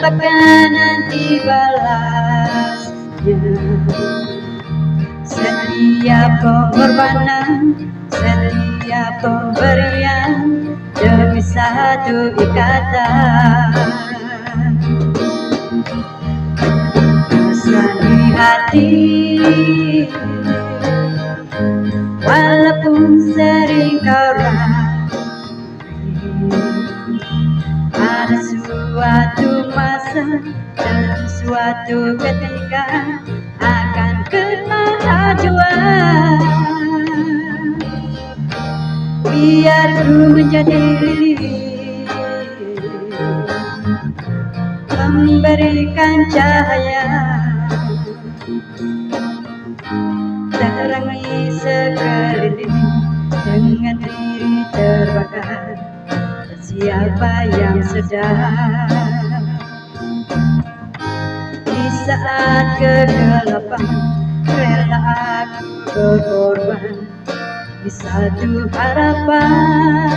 apakah nanti balasnya? Setiap pengorbanan, setiap pemberian demi satu ikatan. Pesan di hati, walaupun sering kau rapi, ada suatu masa dan suatu ketika akan kemajuan. Biar ku menjadi lilin, memberikan cahaya, terangi sekeliling dengan diri terbakar. Siapa yang sedang di saat kegelapan rela aku berkorban di satu harapan.